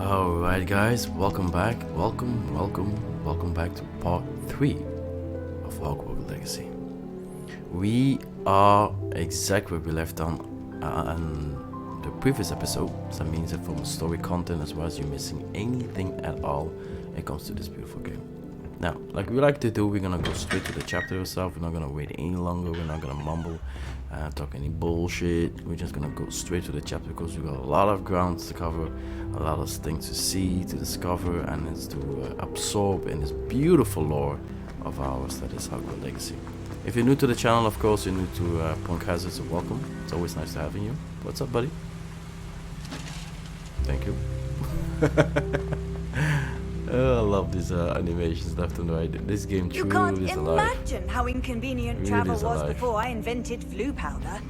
Alright guys, welcome back. Welcome back to part 3 of Hogwarts Legacy. We are exactly where we left on the previous episode. So that means that from story content as well as you missing anything at all, it comes to this beautiful game. Now, like we like to do, we're gonna go straight to the chapter itself. We're not gonna wait any longer, we're not gonna mumble, talk any bullshit. We're just gonna go straight to the chapter because we got a lot of ground to cover, a lot of things to see, to discover, and it's to absorb in this beautiful lore of ours that is Hogwarts Legacy. If you're new to the channel, of course, you're new to Punk Hazard, so welcome. It's always nice to having you. What's up, buddy? Thank you. Oh, I love these animations left and right. This game truly is alive. You can't imagine how inconvenient travel was alive. before I invented flu powder.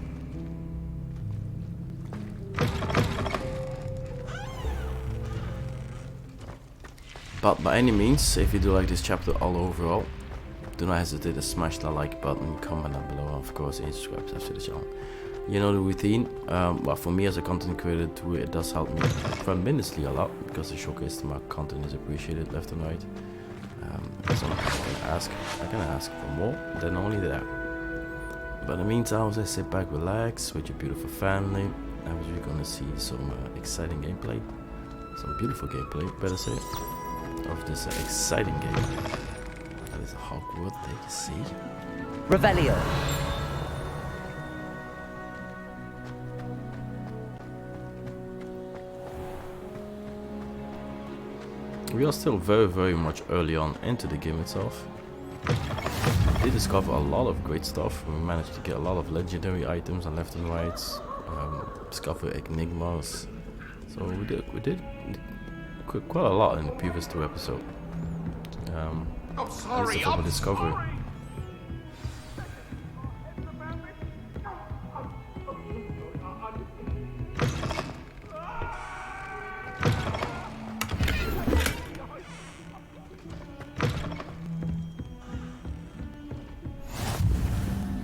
But by any means, if you do like this chapter all overall, do not hesitate to smash that like button, comment down below, and of course, and subscribe to the channel. You know the routine. Well, for me as a content creator too, it does help me tremendously a lot because the showcase to my content is appreciated left and right. So I can ask for more than only that. But in the meantime, as I sit back, relax with your beautiful family, and we're gonna see some exciting gameplay, some beautiful gameplay, better say, of this exciting game. That is Hogwarts Legacy. Revelio. We are still very much early on into the game itself. We did discover a lot of great stuff. We managed to get a lot of legendary items on left and right, discover enigmas. So we did quite a lot in the previous 2 episodes. I'm sorry, I'm discovery. sorry.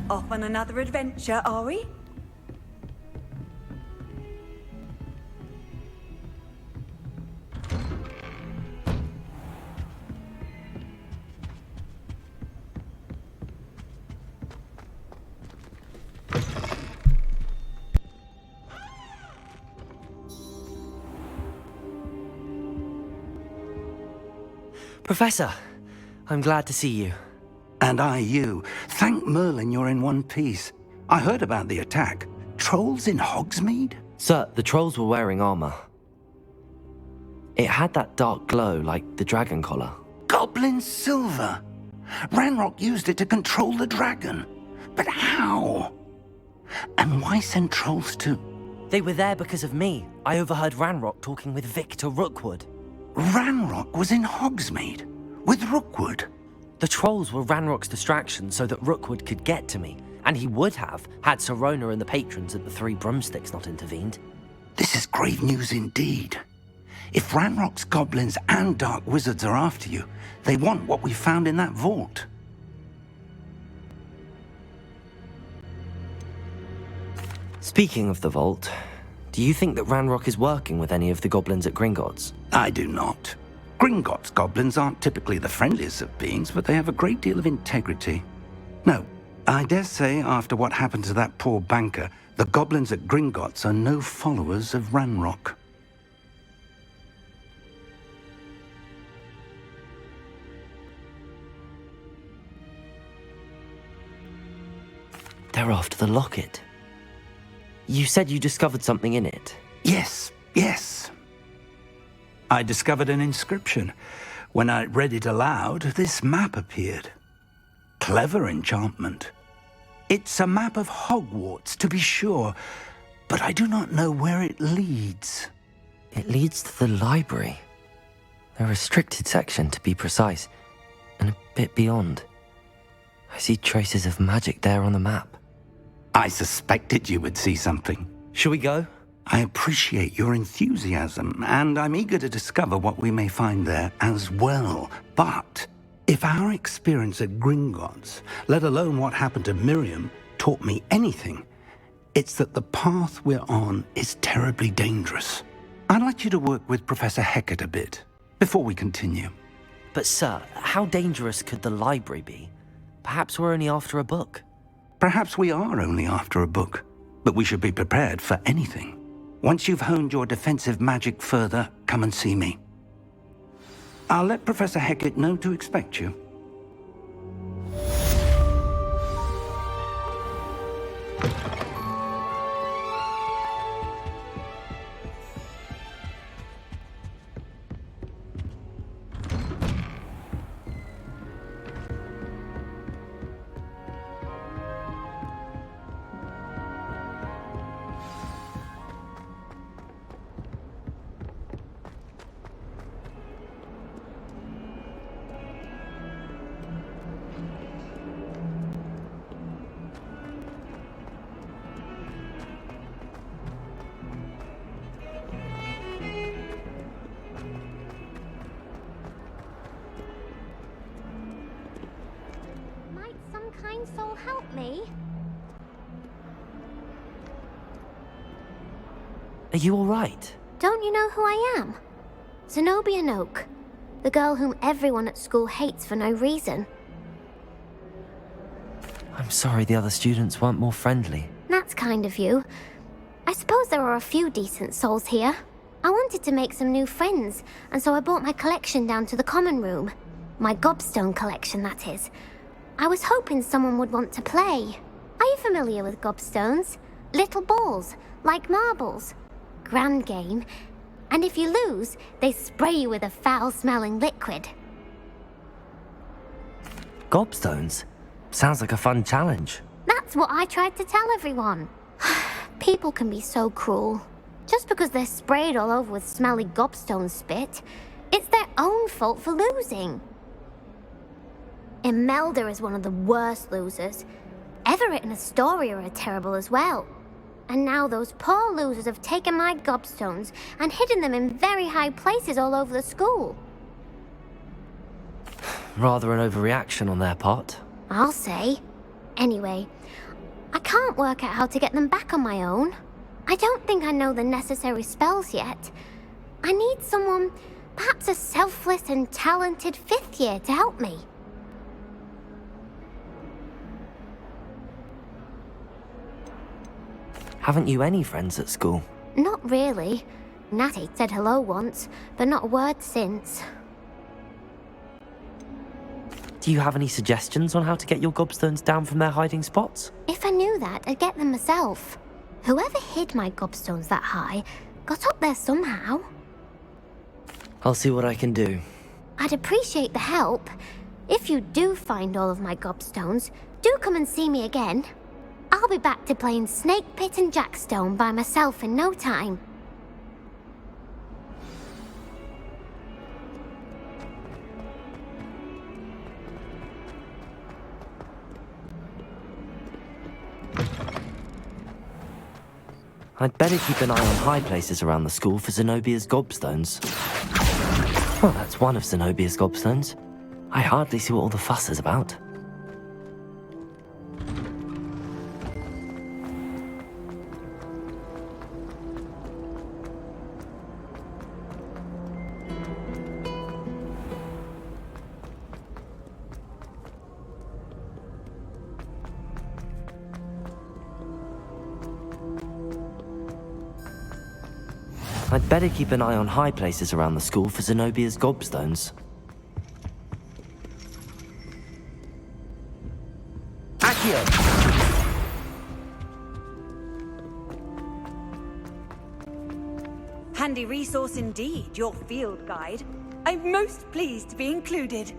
Off on another adventure, are we? Professor, I'm glad to see you. And I you. Thank Merlin you're in one piece. I heard about the attack. Trolls in Hogsmeade? Sir, the trolls were wearing armor. It had that dark glow like the dragon collar. Goblin silver! Ranrock used it to control the dragon. But how? And why send trolls to... They were there because of me. I overheard Ranrock talking with Victor Rookwood. Ranrock was in Hogsmeade? With Rookwood? The trolls were Ranrock's distraction so that Rookwood could get to me, and he would have had Sirona and the patrons at the 3 broomsticks not intervened. This is grave news indeed. If Ranrock's goblins and dark wizards are after you, they want what we found in that vault. Speaking of the vault, do you think that Ranrock is working with any of the goblins at Gringotts? I do not. Gringotts goblins aren't typically the friendliest of beings, but they have a great deal of integrity. No, I dare say after what happened to that poor banker, the goblins at Gringotts are no followers of Ranrock. They're after the locket. You said you discovered something in it. Yes. I discovered an inscription. When I read it aloud, this map appeared. Clever enchantment. It's a map of Hogwarts, to be sure, but I do not know where it leads. It leads to the library. A restricted section, to be precise, and a bit beyond. I see traces of magic there on the map. I suspected you would see something. Shall we go? I appreciate your enthusiasm, and I'm eager to discover what we may find there as well. But if our experience at Gringotts, let alone what happened to Miriam, taught me anything, it's that the path we're on is terribly dangerous. I'd like you to work with Professor Hecat a bit, before we continue. But sir, how dangerous could the library be? Perhaps we're only after a book. Perhaps we are only after a book, but we should be prepared for anything. Once you've honed your defensive magic further, come and see me. I'll let Professor Hecat know to expect you. Might some kind soul help me? Are you alright? Don't you know who I am? Zenobia Noak, the girl whom everyone at school hates for no reason. I'm sorry the other students weren't more friendly. That's kind of you. I suppose there are a few decent souls here. I wanted to make some new friends, and so I brought my collection down to the common room. My gobstone collection, that is. I was hoping someone would want to play. Are you familiar with gobstones? Little balls, like marbles. Grand game. And if you lose, they spray you with a foul-smelling liquid. Gobstones? Sounds like a fun challenge. That's what I tried to tell everyone. People can be so cruel. Just because they're sprayed all over with smelly gobstone spit, it's their own fault for losing. Imelda is one of the worst losers. Everett and Astoria are terrible as well. And now those poor losers have taken my gobstones and hidden them in very high places all over the school. Rather an overreaction on their part. I'll say. Anyway, I can't work out how to get them back on my own. I don't think I know the necessary spells yet. I need someone, perhaps a selfless and talented 5th year to help me. Haven't you any friends at school? Not really. Natty said hello once, but not a word since. Do you have any suggestions on how to get your gobstones down from their hiding spots? If I knew that, I'd get them myself. Whoever hid my gobstones that high got up there somehow. I'll see what I can do. I'd appreciate the help. If you do find all of my gobstones, do come and see me again. I'll be back to playing Snake Pit and Jackstone by myself in no time. I'd better keep an eye on high places around the school for Zenobia's gobstones. Well, that's one of Zenobia's gobstones. I hardly see what all the fuss is about. I'd better keep an eye on high places around the school for Zenobia's gobstones. Accio! Handy resource indeed, your field guide. I'm most pleased to be included.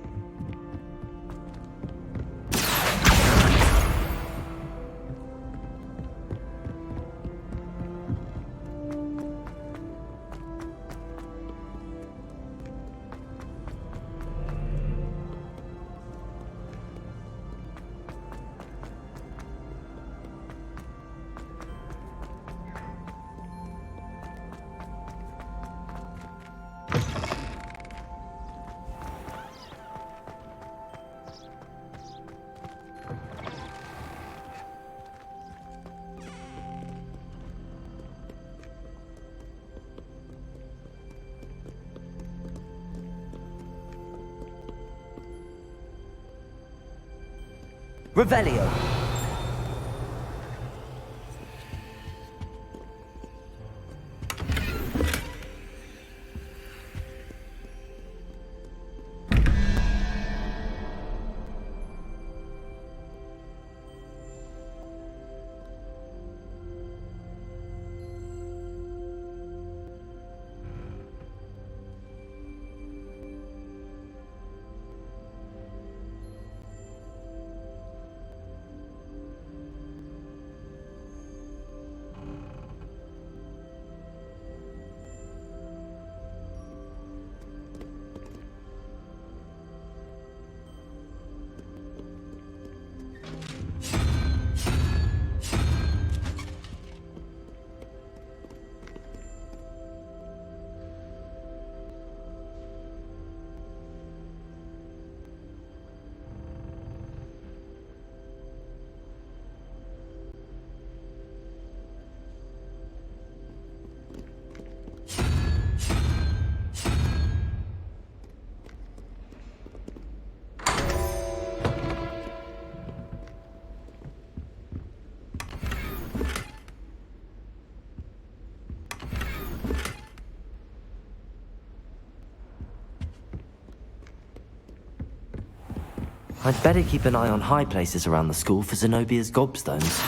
Revelio. I'd better keep an eye on high places around the school for Zenobia's gobstones.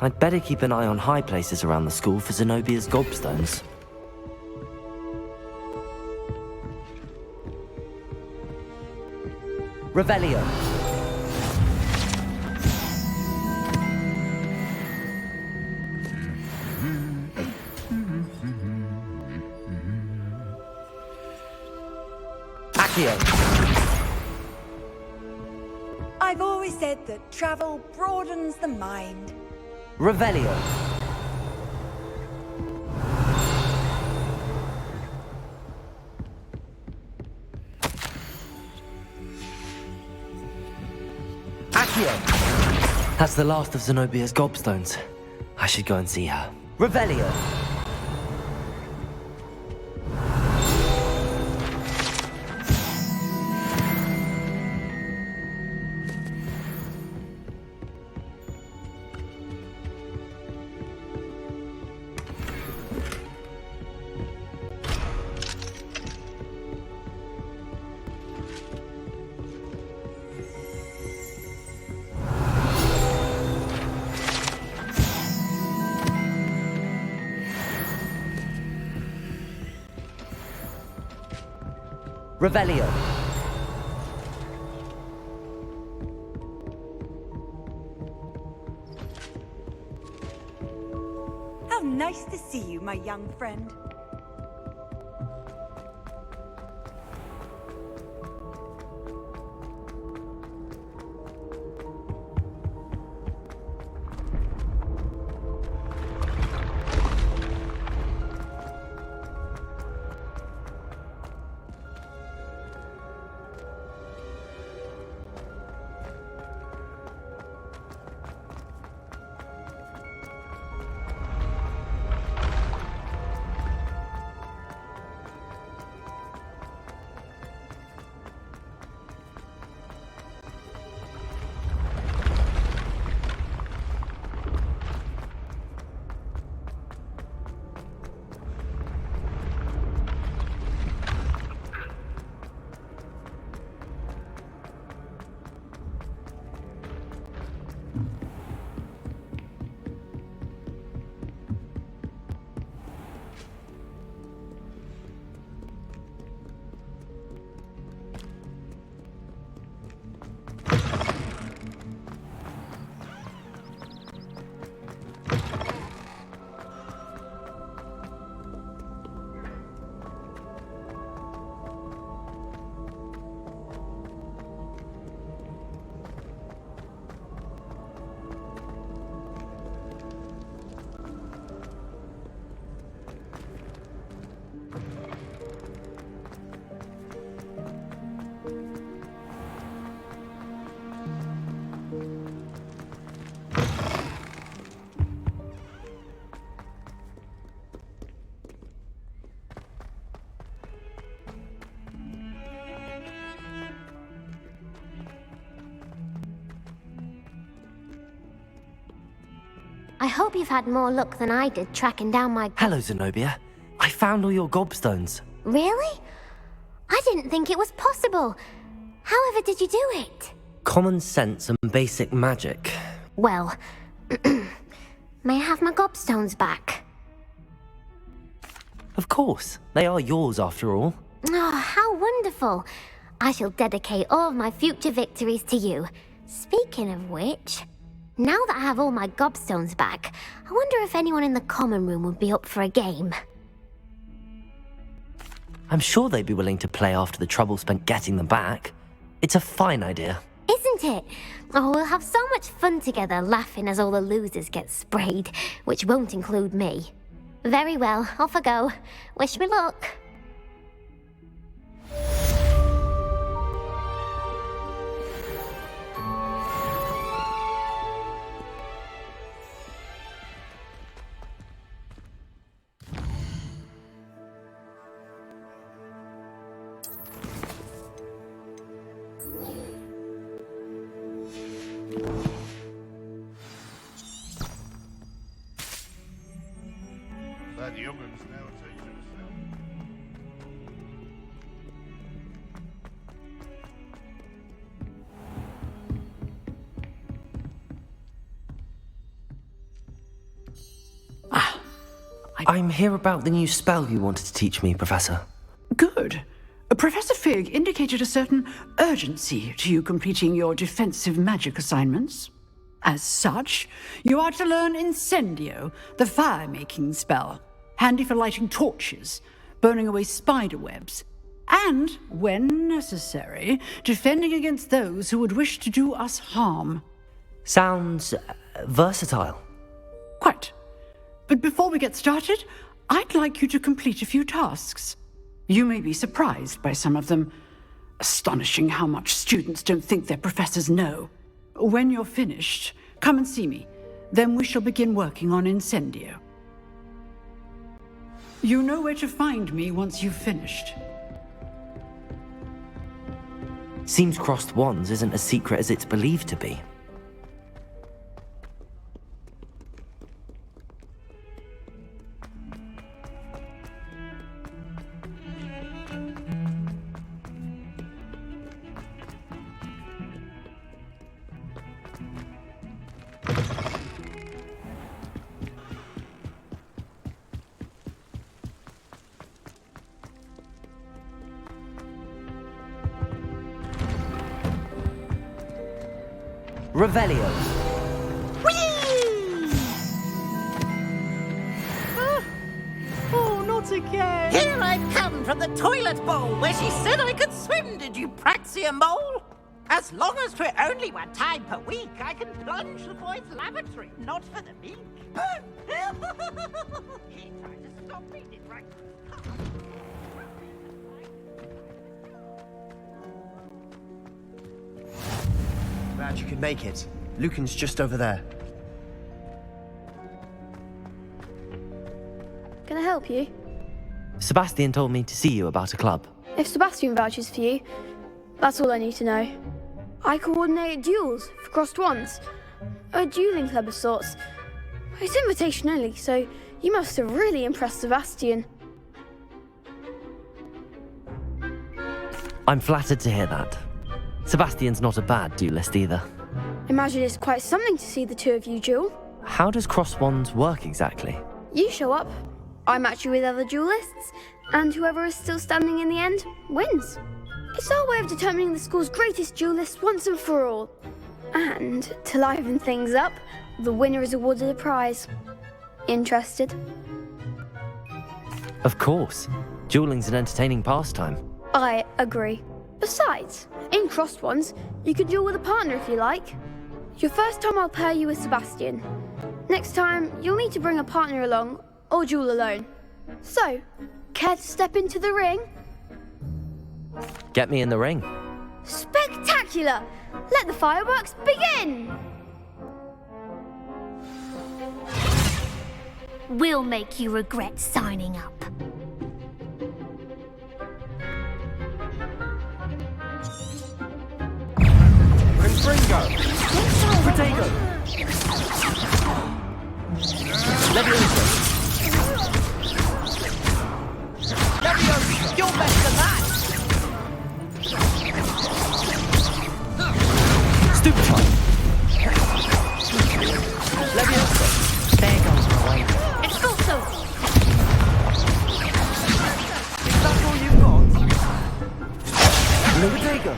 I'd better keep an eye on high places around the school for Zenobia's gobstones. Revelio. Accio. I've always said that travel broadens the mind. Revelio. Accio. That's the last of Zenobia's gobstones. I should go and see her. Revelio. Revelio. How nice to see you, my young friend. I hope you've had more luck than I did tracking down my... Hello, Zenobia. I found all your gobstones. Really? I didn't think it was possible. However did you do it? Common sense and basic magic. Well, may I have my gobstones back? Of course. They are yours after all. Oh, how wonderful. I shall dedicate all of my future victories to you. Speaking of which, now that I have all my gobstones back, I wonder if anyone in the common room would be up for a game. I'm sure they'd be willing to play after the trouble spent getting them back. It's a fine idea. Isn't it? Oh, we'll have so much fun together laughing as all the losers get sprayed, which won't include me. Very well, off I go. Wish me luck. That young'un's now taking himself. I'm here about the new spell you wanted to teach me, Professor. Good. Professor Fig indicated a certain urgency to you completing your defensive magic assignments. As such, you are to learn Incendio, the fire-making spell, handy for lighting torches, burning away spider webs, and, when necessary, defending against those who would wish to do us harm. Sounds versatile. Quite. But before we get started, I'd like you to complete a few tasks. You may be surprised by some of them. Astonishing how much students don't think their professors know. When you're finished, come and see me. Then we shall begin working on Incendio. You know where to find me once you've finished. Seems crossed wands isn't as secret as it's believed to be. Revelio. Oh, not again! Here I've come from the toilet bowl where she said I could swim, did you praxia mole? As long as 'twere only one time per week, I can plunge the boy's lavatory, not for the meek. He tried to stop me, did right? Glad you could make it. Lucan's just over there. Can I help you? Sebastian told me to see you about a club. If Sebastian vouches for you, that's all I need to know. I coordinate duels for crossed wands. A dueling club of sorts. It's invitation only, so you must have really impressed Sebastian. I'm flattered to hear that. Sebastian's not a bad duelist either. Imagine it's quite something to see the two of you duel. How does cross wands work exactly? You show up, I match you with other duelists, and whoever is still standing in the end wins. It's our way of determining the school's greatest duelist once and for all. And to liven things up, the winner is awarded a prize. Interested? Of course. Dueling's an entertaining pastime. I agree. Besides, in crossed ones, you can duel with a partner if you like. Your first time I'll pair you with Sebastian. Next time, you'll need to bring a partner along, or duel alone. So, care to step into the ring? Get me in the ring. Spectacular! Let the fireworks begin! We'll make you regret signing up. Ringo! Protego! Leviosa! Leviosa! You're better than that! Stupefy! Leviosa! There goes my way. Expulso! Is that all you've got? Protego!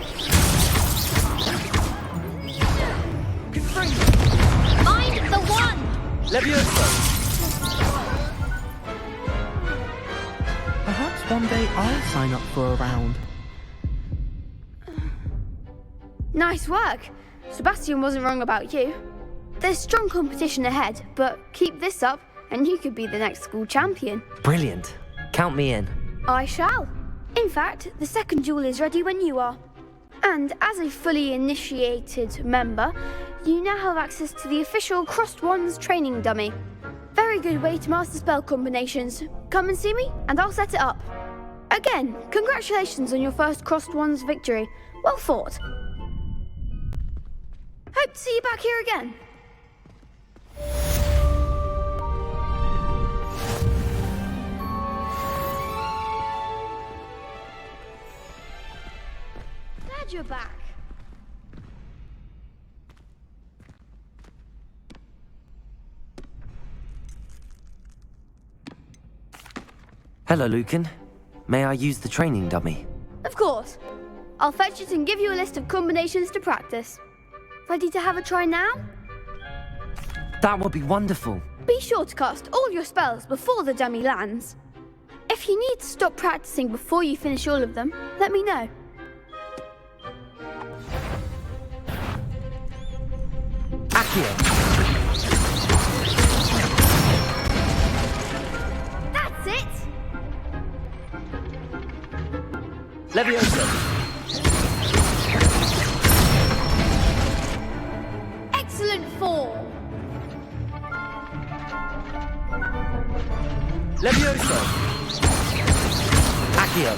Mind the one! Leviosa! Perhaps one day I'll sign up for a round. Nice work. Sebastian wasn't wrong about you. There's strong competition ahead, but keep this up and you could be the next school champion. Brilliant. Count me in. I shall. In fact, the second duel is ready when you are. And as a fully initiated member, you now have access to the official Crossed Wands training dummy. Very good way to master spell combinations. Come and see me, and I'll set it up. Again, congratulations on your first Crossed Wands victory. Well fought. Hope to see you back here again. Glad you're back. Hello, Lucan. May I use the training dummy? Of course. I'll fetch it and give you a list of combinations to practice. Ready to have a try now? That would be wonderful. Be sure to cast all your spells before the dummy lands. If you need to stop practicing before you finish all of them, let me know. Accio. That's it! Leviosa! Excellent form! Leviosa! Accio.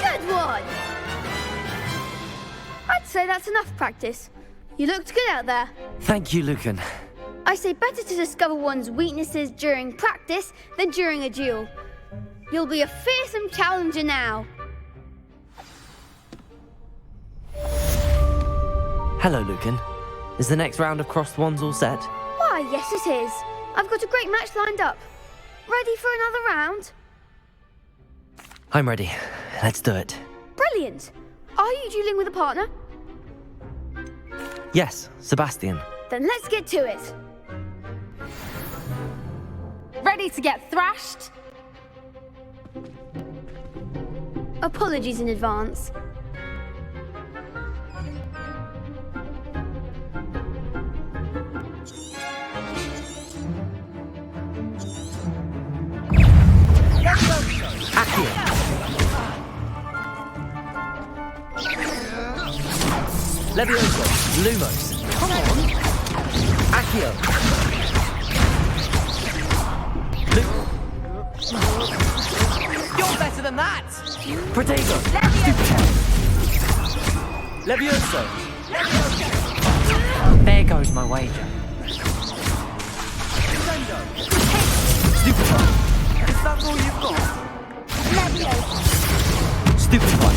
Good one! I'd say that's enough practice. You looked good out there. Thank you, Lucan. I say better to discover one's weaknesses during practice than during a duel. You'll be a fearsome challenger now. Hello, Lucan. Is the next round of Crossed Wands all set? Why, yes it is. I've got a great match lined up. Ready for another round? I'm ready. Let's do it. Brilliant. Are you dueling with a partner? Yes, Sebastian. Then let's get to it. Ready to get thrashed? Apologies in advance. Levioso, Lumos. Come on. Accio. You're better than that. Protego. Levioso. There goes my wager. Stupefy. Is that all you've got? Stupefy.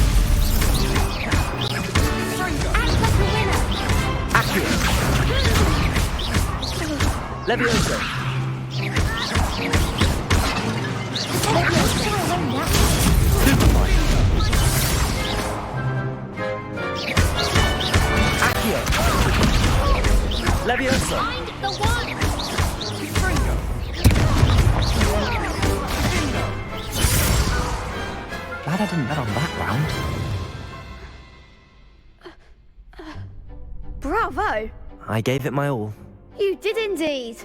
Levioso. Stupefy. Accio. Levioso. Find the one! Glad I didn't bet on that round. Bravo! I gave it my all. You did indeed.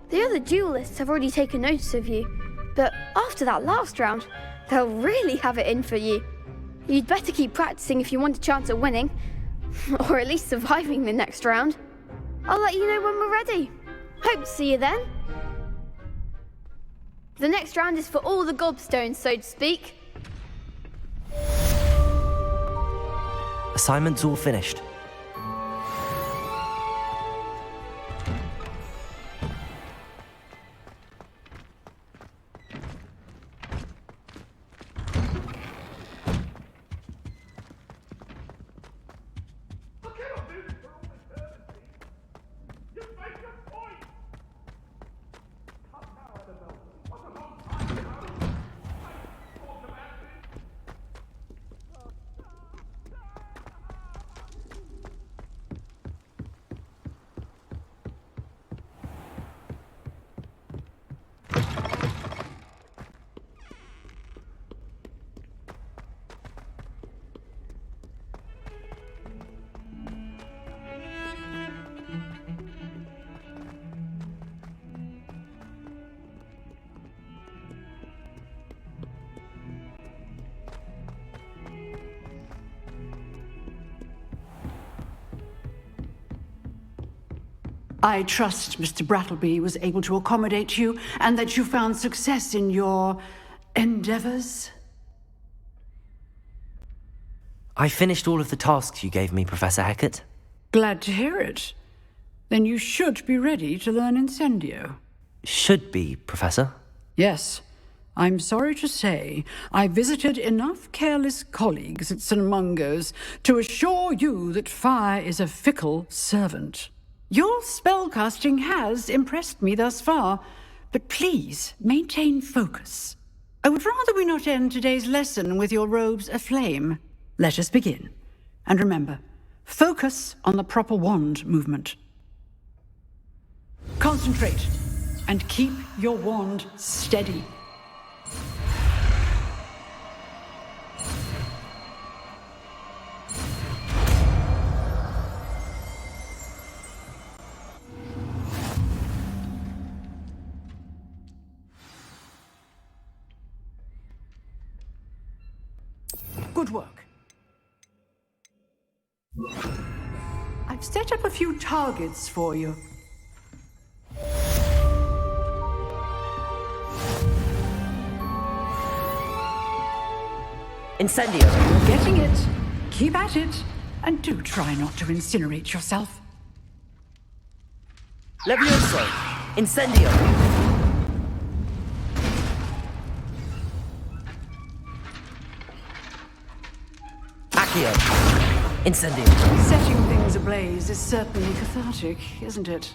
The other duelists have already taken notice of you, but after that last round, they'll really have it in for you. You'd better keep practicing if you want a chance at winning, or at least surviving the next round. I'll let you know when we're ready. Hope to see you then. The next round is for all the gobstones, so to speak. Assignment's all finished. I trust Mr. Brattleby was able to accommodate you and that you found success in your endeavors. I finished all of the tasks you gave me, Professor Hecat. Glad to hear it. Then you should be ready to learn Incendio. Should be, Professor. Yes. I'm sorry to say, I visited enough careless colleagues at St. Mungo's to assure you that fire is a fickle servant. Your spellcasting has impressed me thus far, but please maintain focus. I would rather we not end today's lesson with your robes aflame. Let us begin. And remember, focus on the proper wand movement. Concentrate and keep your wand steady. Good work. I've set up a few targets for you. Incendio. You're getting it. Keep at it. And do try not to incinerate yourself. Levioso. Incendio. Accio. Incendio. Setting things ablaze is certainly cathartic, isn't it?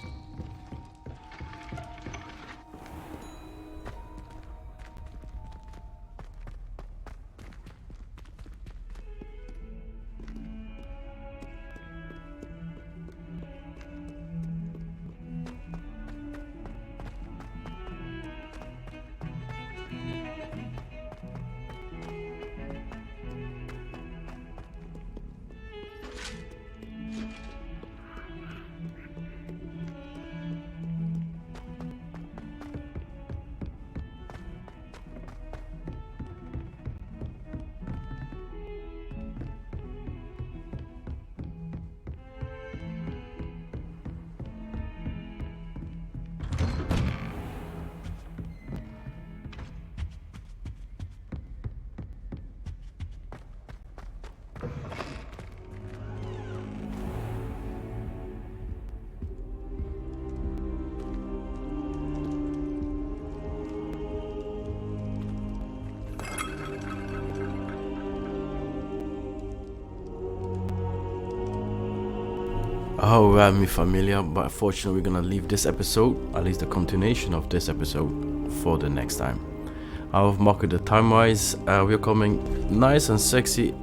Alright, mi familia, but unfortunately we're gonna leave this episode, at least the continuation of this episode, for the next time. I've marked the time-wise, we're coming nice and sexy.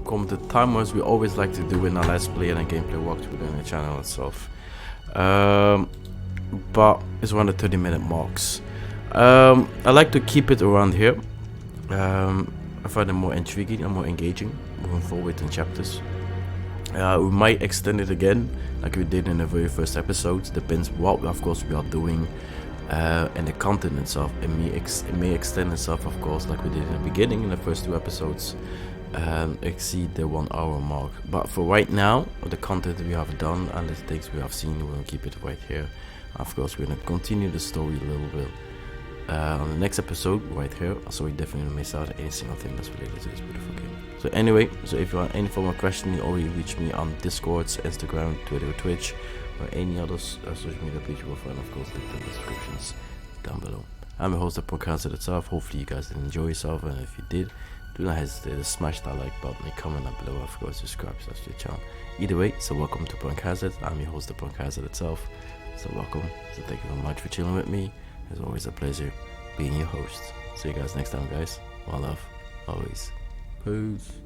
Come the time-wise we always like to do in our Let's Play and a gameplay walkthrough on the channel itself. But it's around the 30-minute marks. I like to keep it around here. I find it more intriguing and more engaging moving forward in chapters. We might extend it again like we did in the very first episode. Depends what of course we are doing and the content itself. It may extend itself of course like we did in the beginning in the first 2 episodes, exceed the 1 hour mark. But for right now, the content we have done and the things we have seen, we're gonna keep it right here. Of course we're gonna continue the story a little bit on the next episode right here, so we definitely don't miss out on any single thing that's related to this beautiful game. So anyway, so if you have any form of question, or you reach me on Discords, Instagram, Twitter, Twitch, or any other social media page you will find, of course, linked in the descriptions down below. I'm the host of podcast itself. Hopefully you guys did enjoy yourself, and if you did, do not hesitate to smash that like button and comment down below. Of course, subscribe to the channel. Either way, so welcome to Podcast. I'm your host of Podcast itself. So welcome. So thank you very much for chilling with me. It's always a pleasure being your host. See you guys next time, guys. One love, always. Peace.